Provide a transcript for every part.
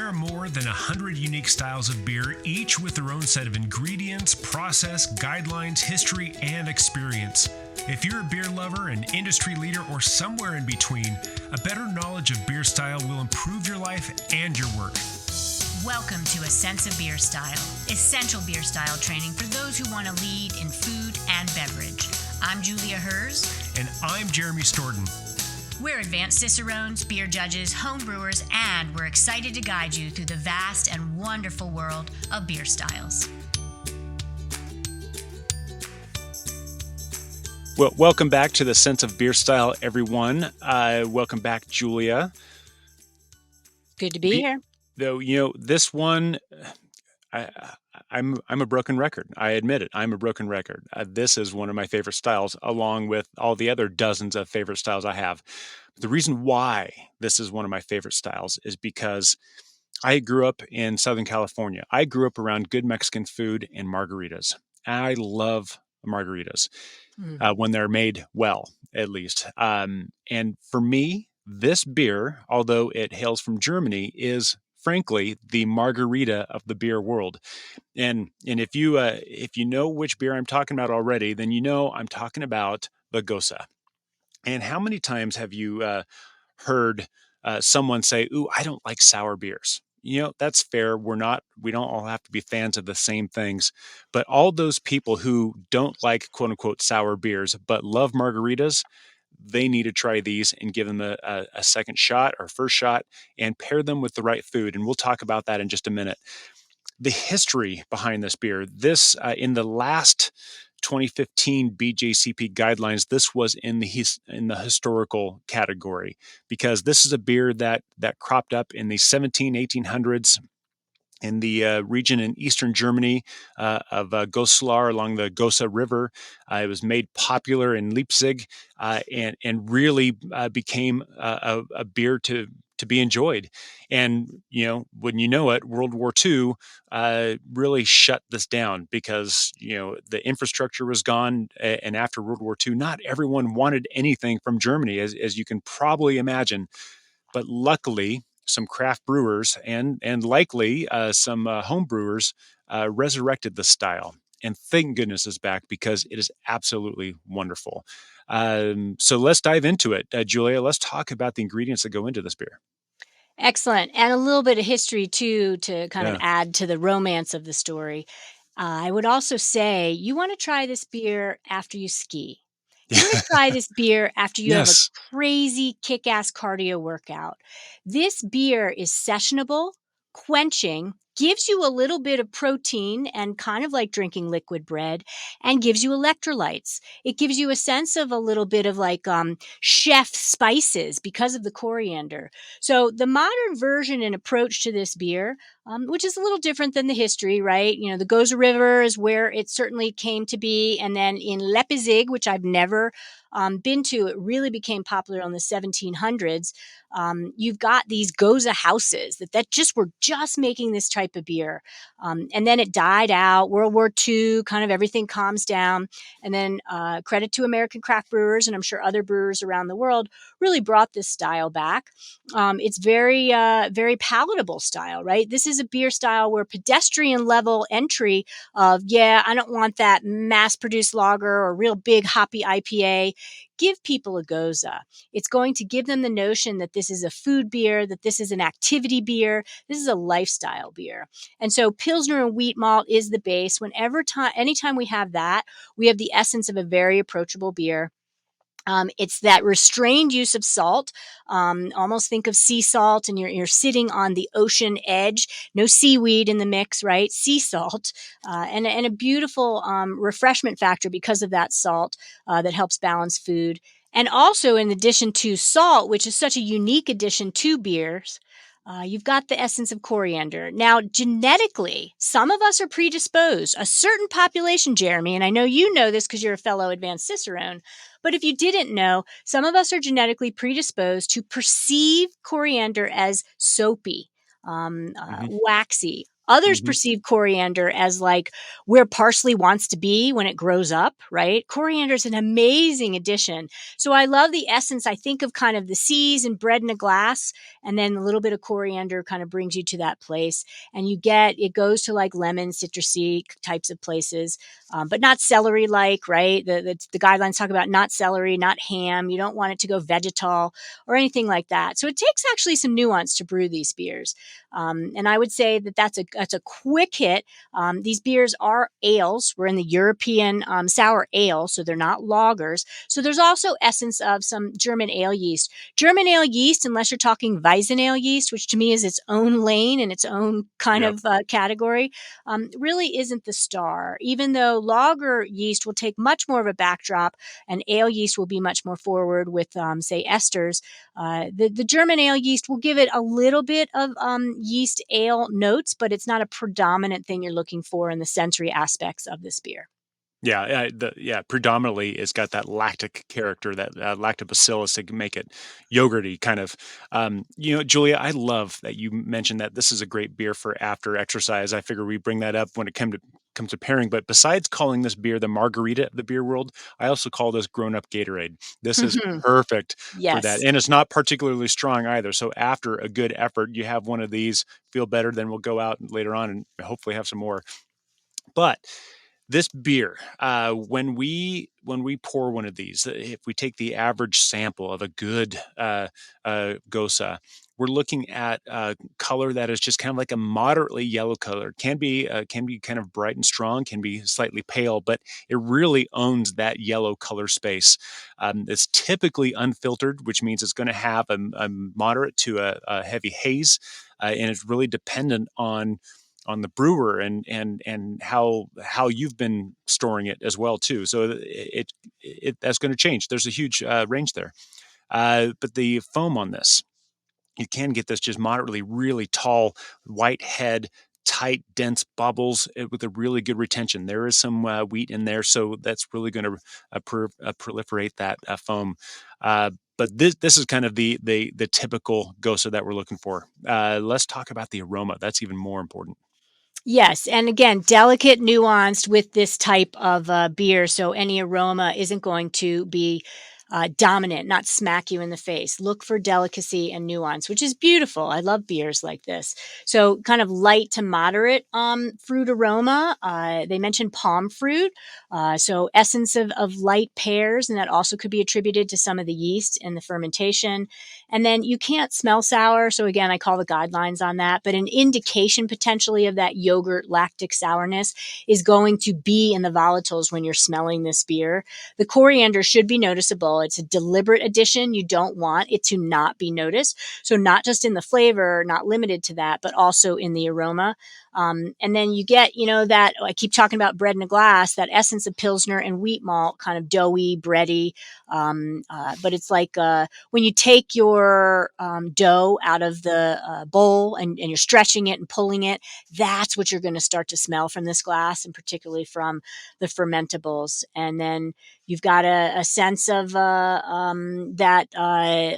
are more than 100 unique styles of beer, each with their own set of ingredients, process, guidelines, history, and experience. If you're a beer lover, an industry leader, or somewhere in between, a better knowledge of beer style will improve your life and your work. Welcome to A Sense of Beer Style, essential beer style training for those who want to lead in food and beverage. I'm Julia Herz. And I'm Jeremy Storton. We're advanced Cicerones, beer judges, home brewers, and we're excited to guide you through the vast and wonderful world of beer styles. Well, welcome back to the Sense of Beer Style, everyone. Welcome back, Julia. Good to be here. Though, this one, I'm a broken record. I admit it. I'm a broken record. This is one of my favorite styles, along with all the other dozens of favorite styles I have. The reason why this is one of my favorite styles is because I grew up in Southern California. I grew up around good Mexican food and margaritas. I love margaritas when they're made well, at least. And for me, this beer, although it hails from Germany, is frankly the margarita of the beer world. And if you know which beer I'm talking about already, then you know I'm talking about the Gose. And how many times have you heard someone say, "Ooh, I don't like sour beers"? That's fair. We don't all have to be fans of the same things, but all those people who don't like quote unquote sour beers, but love margaritas, they need to try these and give them a second shot or first shot and pair them with the right food. And we'll talk about that in just a minute. The history behind this beer, in the last 2015 BJCP guidelines, this was in the historical category, because this is a beer that cropped up in the 1800s in the region in eastern Germany of Goslar along the Gose River. It was made popular in Leipzig and really became a beer to be enjoyed. And, when you know it, World War II really shut this down because, the infrastructure was gone. And after World War II, not everyone wanted anything from Germany, as you can probably imagine. But luckily, some craft brewers and likely some home brewers resurrected the style. And thank goodness it's back, because it is absolutely wonderful. So let's dive into it. Julia, let's talk about the ingredients that go into this beer. Excellent. And a little bit of history, too, to kind of add to the romance of the story. I would also say you want to try this beer after you ski. You want to try this beer after you have a crazy kick-ass cardio workout. This beer is sessionable, quenching, gives you a little bit of protein and kind of like drinking liquid bread, and gives you electrolytes. It gives you a sense of a little bit of like chef spices because of the coriander. So the modern version and approach to this beer, which is a little different than the history, right? The Gose River is where it certainly came to be. And then in Leipzig, which I've never been to, it really became popular in the 1700s. You've got these Gose houses that just were just making this type of beer. And then it died out. World War II, kind of everything calms down. And then credit to American craft brewers, and I'm sure other brewers around the world, really brought this style back. It's very, very palatable style, right? This is a beer style where pedestrian level entry of, I don't want that mass produced lager or real big hoppy IPA. Give people a Gose. It's going to give them the notion that this is a food beer, that this is an activity beer, this is a lifestyle beer. And so Pilsner and wheat malt is the base. Anytime we have that, we have the essence of a very approachable beer. It's that restrained use of salt. Almost think of sea salt, and you're sitting on the ocean edge. No seaweed in the mix, right? Sea salt, and a beautiful refreshment factor because of that salt that helps balance food. And also, in addition to salt, which is such a unique addition to beers, you've got the essence of coriander. Now, genetically, some of us are predisposed. A certain population, Jeremy, and I know you know this because you're a fellow advanced Cicerone, but if you didn't know, some of us are genetically predisposed to perceive coriander as soapy, waxy. Others Hmm. perceive coriander as like where parsley wants to be when it grows up, right? Coriander is an amazing addition. So I love the essence. I think of kind of the seas and bread in a glass, and then a little bit of coriander kind of brings you to that place. And it goes to like lemon, citrusy types of places, but not celery like, right? The guidelines talk about not celery, not ham. You don't want it to go vegetal or anything like that. So it takes actually some nuance to brew these beers. And I would say that that's a quick hit. These beers are ales. We're in the European sour ale, so they're not lagers. So there's also essence of some German ale yeast. German ale yeast, unless you're talking Weizen ale yeast, which to me is its own lane and its own kind Yep. of category, really isn't the star. Even though lager yeast will take much more of a backdrop, and ale yeast will be much more forward with, say, esters. The German ale yeast will give it a little bit of yeast ale notes, but it's not a predominant thing you're looking for in the sensory aspects of this beer. Yeah, predominantly it's got that lactic character, that lactobacillus to make it yogurty kind of. Julia, I love that you mentioned that this is a great beer for after exercise. I figure we bring that up when it comes to pairing. But besides calling this beer the margarita of the beer world, I also call this grown up Gatorade. This is perfect for that, Yes. and it's not particularly strong either. So after a good effort, you have one of these, feel better, then we'll go out later on and hopefully have some more. But this beer, when we pour one of these, if we take the average sample of a good Gose, we're looking at a color that is just kind of like a moderately yellow color. Can be kind of bright and strong, can be slightly pale, but it really owns that yellow color space. It's typically unfiltered, which means it's going to have a moderate to a heavy haze, and it's really dependent on the brewer and how you've been storing it as well too. So it that's going to change. There's a huge range there. But the foam on this, you can get this just moderately really tall white head, tight dense bubbles with a really good retention. There is some wheat in there, so that's really going to proliferate that foam. But this is kind of the typical Gose that we're looking for. Let's talk about the aroma. That's even more important. Yes, and again, delicate, nuanced with this type of beer, so any aroma isn't going to be dominant, not smack you in the face. Look for delicacy and nuance, which is beautiful. I love beers like this. So, kind of light to moderate fruit aroma. They mentioned palm fruit, so essence of light pears, and that also could be attributed to some of the yeast in the fermentation. And then you can't smell sour. So again, I call the guidelines on that. But an indication potentially of that yogurt lactic sourness is going to be in the volatiles when you're smelling this beer. The coriander should be noticeable. It's a deliberate addition. You don't want it to not be noticed. So not just in the flavor, not limited to that, but also in the aroma. And then you get, that I keep talking about bread in a glass, that essence of Pilsner and wheat malt, kind of doughy, bready. But it's like when you take your dough out of the bowl and you're stretching it and pulling it, that's what you're going to start to smell from this glass, and particularly from the fermentables. And then you've got a sense of that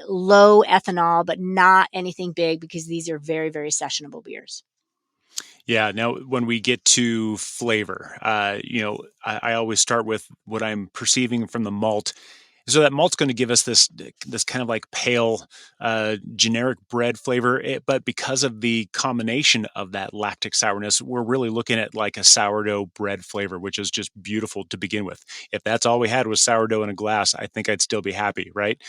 low ethanol, but not anything big, because these are very, very sessionable beers. Yeah. Now, when we get to flavor, I always start with what I'm perceiving from the malt. So that malt's going to give us this kind of like pale, generic bread flavor. But because of the combination of that lactic sourness, we're really looking at like a sourdough bread flavor, which is just beautiful to begin with. If that's all we had was sourdough in a glass, I think I'd still be happy, right?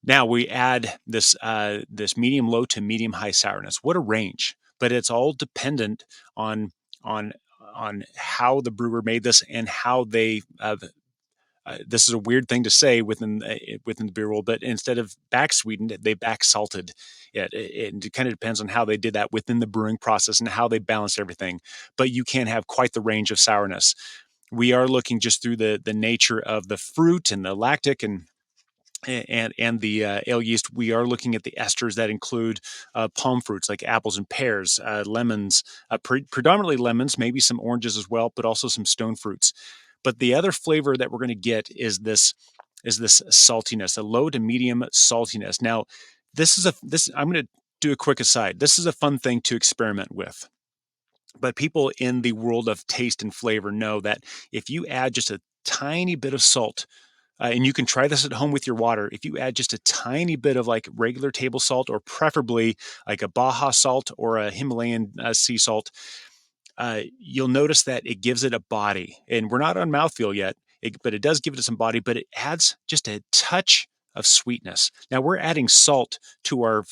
Now we add this medium low to medium high sourness. What a range! But it's all dependent on on on how the brewer made this and how they. This is a weird thing to say within the beer world, but instead of back sweetened, they back salted it. It kind of depends on how they did that within the brewing process and how they balanced everything. But you can have quite the range of sourness. We are looking just through the nature of the fruit and the lactic and the ale yeast. We are looking at the esters that include palm fruits like apples and pears, lemons, predominantly lemons, maybe some oranges as well, but also some stone fruits. But the other flavor that we're going to get is this saltiness, a low to medium saltiness. Now, this I'm going to do a quick aside. This is a fun thing to experiment with. But people in the world of taste and flavor know that if you add just a tiny bit of salt, and you can try this at home with your water. If you add just a tiny bit of like regular table salt, or preferably like a Baja salt or a Himalayan sea salt, you'll notice that it gives it a body. And we're not on mouthfeel yet, but it does give it some body, but it adds just a touch of sweetness. Now we're adding salt to our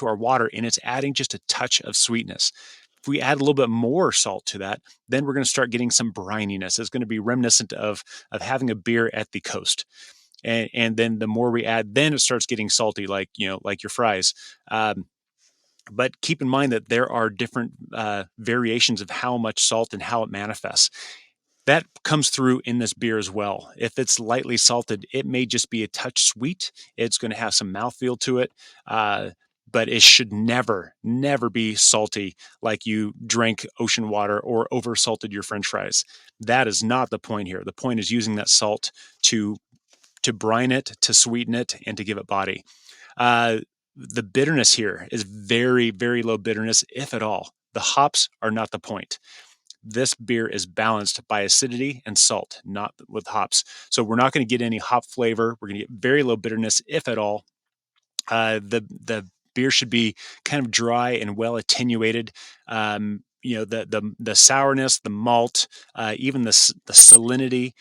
water, and it's adding just a touch of sweetness. If we add a little bit more salt to that, then we're going to start getting some brininess. It's going to be reminiscent of having a beer at the coast. And then the more we add, then it starts getting salty, like like your fries. But keep in mind that there are different variations of how much salt and how it manifests. That comes through in this beer as well. If it's lightly salted, it may just be a touch sweet. It's going to have some mouthfeel to it, but it should never, never be salty like you drank ocean water or over-salted your French fries. That is not the point here. The point is using that salt to brine it, to sweeten it, and to give it body. The bitterness here is very, very low bitterness, if at all. The hops are not the point. This beer is balanced by acidity and salt, not with hops. So we're not going to get any hop flavor. We're going to get very low bitterness, if at all. The beer should be kind of dry and well attenuated. The sourness, the malt, even the salinity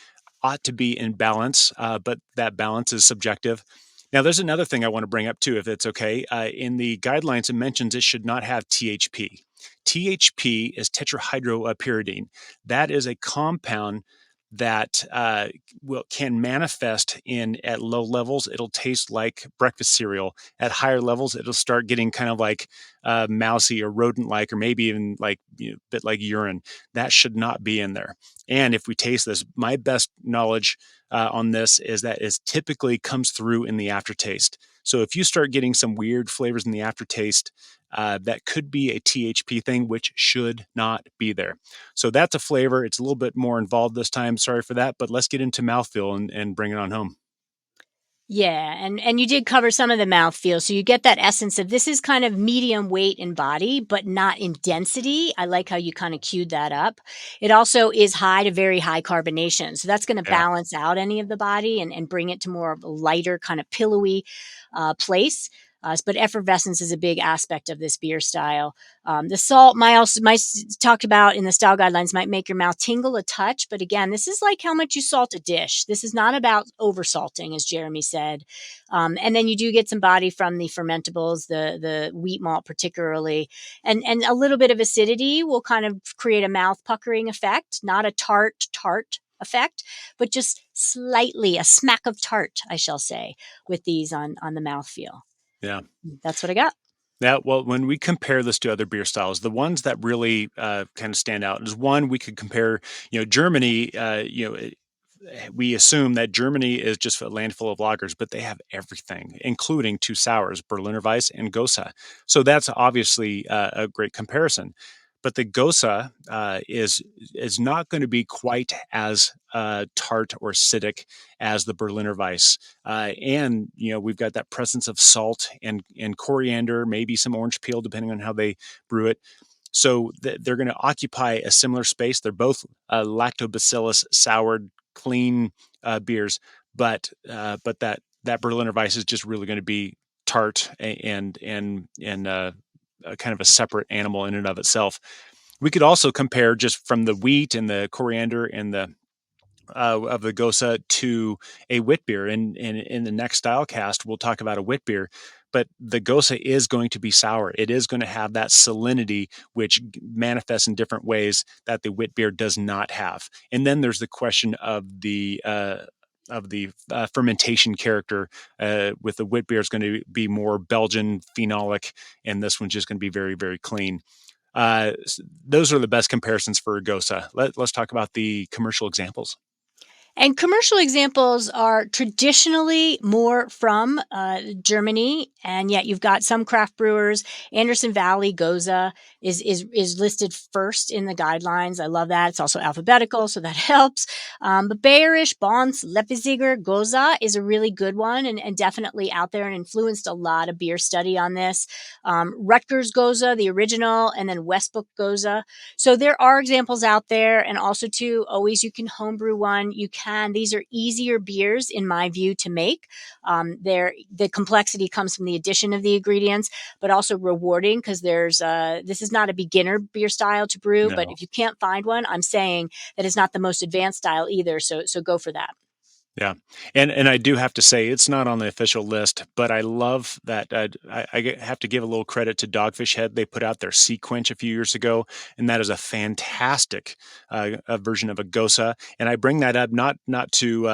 ought to be in balance, but that balance is subjective. Now, there's another thing I want to bring up too, if it's okay. In the guidelines, it mentions it should not have THP. THP is tetrahydropyridine. That is a compound that can manifest at low levels. It'll taste like breakfast cereal. At higher levels, it'll start getting kind of like mousy or rodent-like, or maybe even like a bit like urine. That should not be in there. And if we taste this, my best knowledge on this is that it typically comes through in the aftertaste. So if you start getting some weird flavors in the aftertaste, that could be a THP thing, which should not be there. So that's a flavor. It's a little bit more involved this time. Sorry for that, but let's get into mouthfeel and bring it on home. Yeah, and you did cover some of the mouthfeel. So you get that essence of this is kind of medium weight in body, but not in density. I like how you kind of cued that up. It also is high to very high carbonation. So that's going to Yeah. balance out any of the body and bring it to more of a lighter, kind of pillowy place. But effervescence is a big aspect of this beer style. The salt might talked about in the style guidelines might make your mouth tingle a touch, but again, this is like how much you salt a dish. This is not about over salting, as Jeremy said. And then you do get some body from the fermentables, the wheat malt particularly, and a little bit of acidity will kind of create a mouth puckering effect, not a tart effect, but just slightly a smack of tart, I shall say, with these on the mouthfeel. Yeah. That's what I got. Yeah, well, when we compare this to other beer styles, the ones that really kind of stand out is one we could compare. Germany. We assume that Germany is just a land full of lagers, but they have everything, including two sours, Berliner Weiss and Gose. So that's obviously a great comparison. But the Gose is not going to be quite as tart or acidic as the Berliner Weiss, and we've got that presence of salt and coriander, maybe some orange peel, depending on how they brew it. So they're going to occupy a similar space. They're both lactobacillus soured, clean beers, but that Berliner Weiss is just really going to be tart and kind of a separate animal in and of itself. We could also compare just from the wheat and the coriander and the of the Gose to a wit beer. And in the next Stylecast, we'll talk about a wit beer. But the Gose is going to be sour. It is going to have that salinity, which manifests in different ways that the wit beer does not have. And then there's the question of the fermentation character. With the wit beer, it's going to be more Belgian phenolic, and this one's just going to be very, very clean. Those are the best comparisons for Gose. Let's talk about the commercial examples. And commercial examples are traditionally more from Germany, and yet you've got some craft brewers. Anderson Valley Gose is listed first in the guidelines. I love that. It's also alphabetical, so that helps. But Bayerisch, Bonds, Leppiziger, Gose is a really good one, and definitely out there and influenced a lot of beer study on this. Rutgers Gose, the original, and then Westbrook Gose. So there are examples out there, and also too, always you can homebrew one. These are easier beers in my view to make. The complexity comes from the addition of the ingredients, but also rewarding because this is not a beginner beer style to brew, but No. if you can't find one, I'm saying that it's not the most advanced style either. So go for that. Yeah. And I do have to say it's not on the official list, but I love that. I have to give a little credit to Dogfish Head. They put out their Sea Quench a few years ago, and that is a fantastic a version of a Gose. And I bring that up not to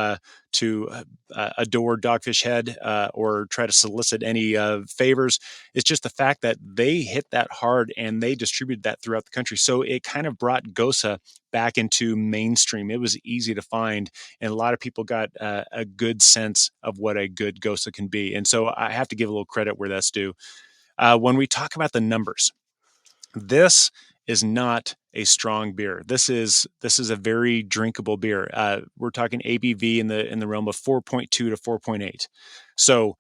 adore Dogfish Head or try to solicit any favors. It's just the fact that they hit that hard and they distributed that throughout the country. So it kind of brought Gose back into mainstream. It was easy to find, and a lot of people got a good sense of what a good Gose can be. And so I have to give a little credit where that's due. When we talk about the numbers, this is not a strong beer. This is a very drinkable beer. We're talking ABV in the realm of 4.2 to 4.8. So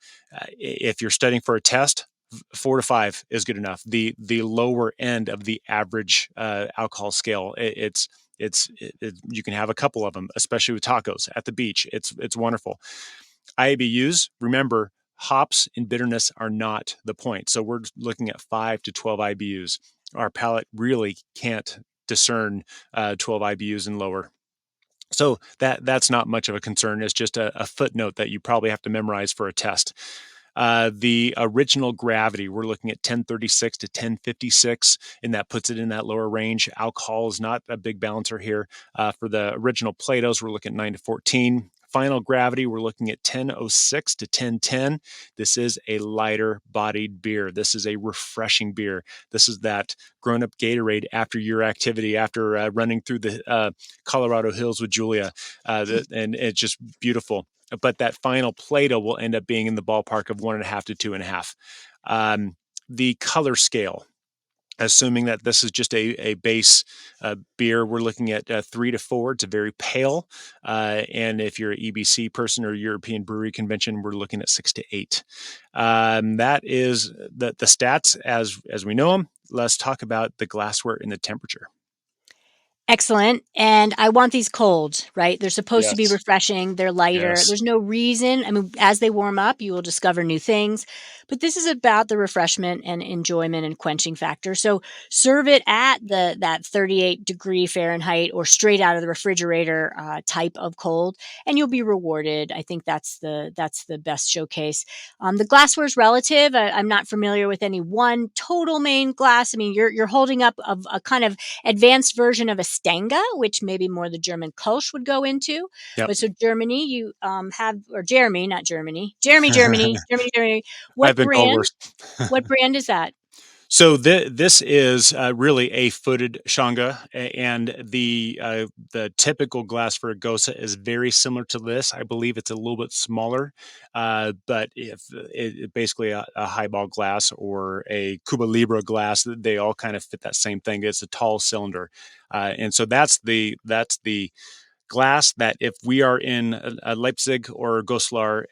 if you're studying for a test, 4 to 5 is good enough. The lower end of the average alcohol scale. You can have a couple of them, especially with tacos at the beach. It's wonderful. IBUs, remember, hops and bitterness are not the point. So we're looking at 5 to 12 IBUs. Our palate really can't discern 12 IBUs and lower. So that's not much of a concern. It's just a footnote that you probably have to memorize for a test. The original gravity, we're looking at 1036 to 1056, and that puts it in that lower range. Alcohol is not a big balancer here. For the original Plato's, we're looking at 9 to 14. Final gravity, we're looking at 1006 to 1010. This is a lighter bodied beer. This is a refreshing beer. This is that grown up Gatorade after your activity, after running through the Colorado hills with Julia. And it's just beautiful. But that final Plato will end up being in the ballpark of 1.5 to 2.5. The color scale, assuming that this is just a base beer, we're looking at 3 to 4. It's a very pale. And if you're an EBC person or European Brewery Convention, we're looking at 6 to 8. That is the stats as we know them. Let's talk about the glassware and the temperature. Excellent. And I want these cold, right? They're supposed to be Yes. refreshing. They're lighter. Yes. There's no reason. I mean, as they warm up, you will discover new things. But this is about the refreshment and enjoyment and quenching factor. So serve it at that 38 degree Fahrenheit or straight out of the refrigerator type of cold, and you'll be rewarded. I think that's the best showcase. The glassware is relative. I'm not familiar with any one total main glass. I mean, you're holding up a kind of advanced version of a Stanga, which maybe more the German Kolsch would go into. Yep. But so Germany, you have, or Jeremy, not Germany, Germany. I've been called worse. What brand is that? So this is really a footed shanga, and the typical glass for a Gose is very similar to this. I believe it's a little bit smaller, but if it basically a highball glass or a Cuba Libre glass, they all kind of fit that same thing. It's a tall cylinder, and so that's the glass that if we are in a Leipzig or Goslar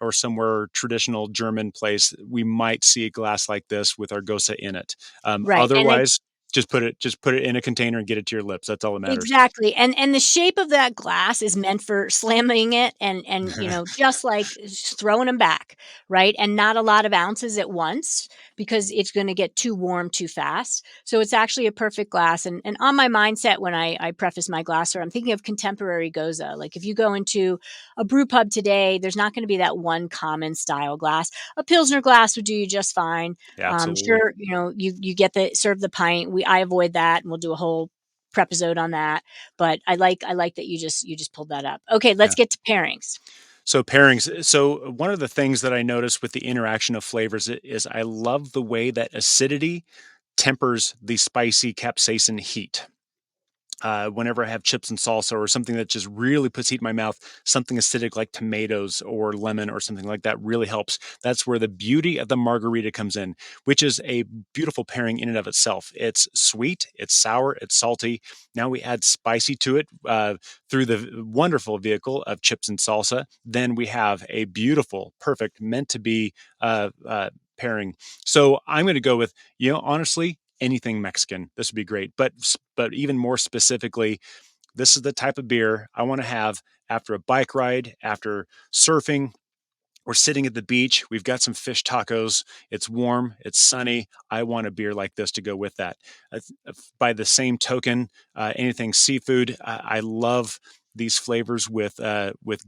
or somewhere traditional German place, we might see a glass like this with our Gose in it. Right. Otherwise, just put it in a container and get it to your lips. That's all that matters. Exactly. And the shape of that glass is meant for slamming it and just like throwing them back, right? And not a lot of ounces at once because it's going to get too warm too fast. So it's actually a perfect glass. And on my mindset when I preface my glassware, I'm thinking of contemporary Gose. Like if you go into a brew pub today, there's not going to be that one common style glass. A Pilsner glass would do you just fine. Yeah, absolutely. Sure, you get serve the pint. I avoid that, and we'll do a whole prep episode on that. But I like that you just pulled that up. Okay, let's get to pairings. So pairings. So one of the things that I noticed with the interaction of flavors is I love the way that acidity tempers the spicy capsaicin heat. whenever I have chips and salsa or something that just really puts heat in my mouth, something acidic like tomatoes or lemon or something like that really helps. That's where the beauty of the margarita comes in, which is a beautiful pairing in and of itself. It's sweet, it's sour, it's salty. Now we add spicy to it through the wonderful vehicle of chips and salsa. Then we have a beautiful, perfect, meant to be pairing. So I'm going to go with, honestly, anything Mexican. This would be great. But even more specifically, this is the type of beer I want to have after a bike ride, after surfing. We're sitting at the beach. We've got some fish tacos. It's warm. It's sunny. I want a beer like this to go with that. By the same token, anything seafood. I love these flavors with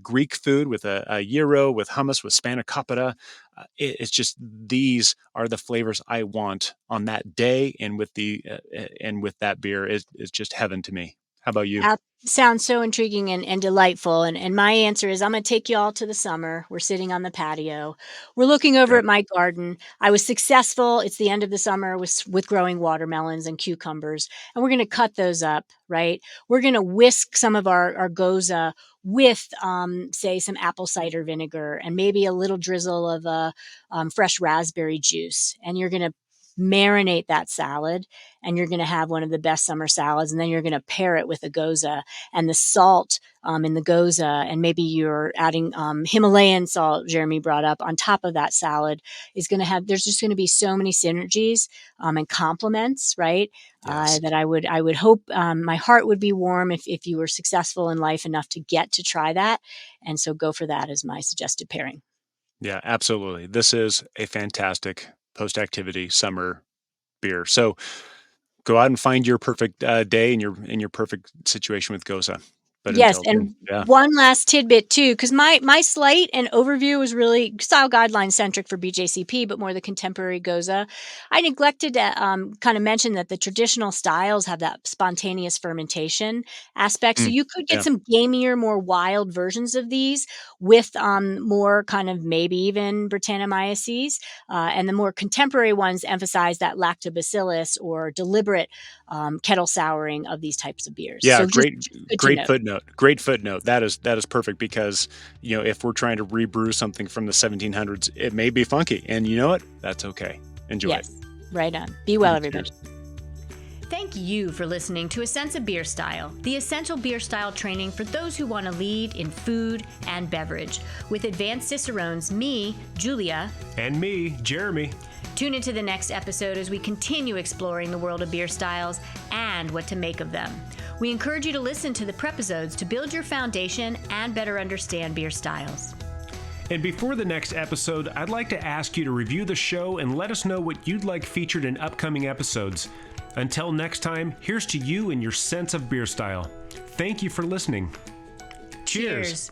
Greek food, with a gyro, with hummus, with spanakopita. It's just, these are the flavors I want on that day, and with that beer is just heaven to me. How about you? Sounds so intriguing and delightful. And my answer is, I'm going to take you all to the summer. We're sitting on the patio. We're looking over at my garden. I was successful. It's the end of the summer with growing watermelons and cucumbers. And we're going to cut those up, right? We're going to whisk some of our Gose with, say, some apple cider vinegar and maybe a little drizzle of fresh raspberry juice. And you're going to marinate that salad, and you're going to have one of the best summer salads. And then you're going to pair it with a Gose, and the salt in the Gose, and maybe you're adding Himalayan salt, Jeremy brought up, on top of that salad is going to have, there's just going to be so many synergies and complements, right? Yes. That I would hope my heart would be warm if you were successful in life enough to get to try that. And so go for that as my suggested pairing. Yeah, absolutely. This is a fantastic post-activity summer beer. So go out and find your perfect day and your perfect situation with Gose. But Yes, until and then, one last tidbit too, because my slate and overview was really style guideline centric for BJCP, but more the contemporary Gose. I neglected to kind of mention that the traditional styles have that spontaneous fermentation aspect, so you could get some gamier, more wild versions of these with more kind of maybe even Brettanomyces, and the more contemporary ones emphasize that lactobacillus or deliberate kettle souring of these types of beers. yeah, So just great footnote. Great footnote. That is perfect, because if we're trying to rebrew something from the 1700s, it may be funky, and you know what? That's okay. Enjoy it. Yes, right on. Be well, everybody. Thank you for listening to A Sense of Beer Style, the essential beer style training for those who want to lead in food and beverage. With advanced Cicerones, me, Julia, And me, Jeremy. Tune into the next episode as we continue exploring the world of beer styles and what to make of them. We encourage you to listen to the prepisodes to build your foundation and better understand beer styles. And before the next episode, I'd like to ask you to review the show and let us know what you'd like featured in upcoming episodes. Until next time, here's to you and your sense of beer style. Thank you for listening. Cheers.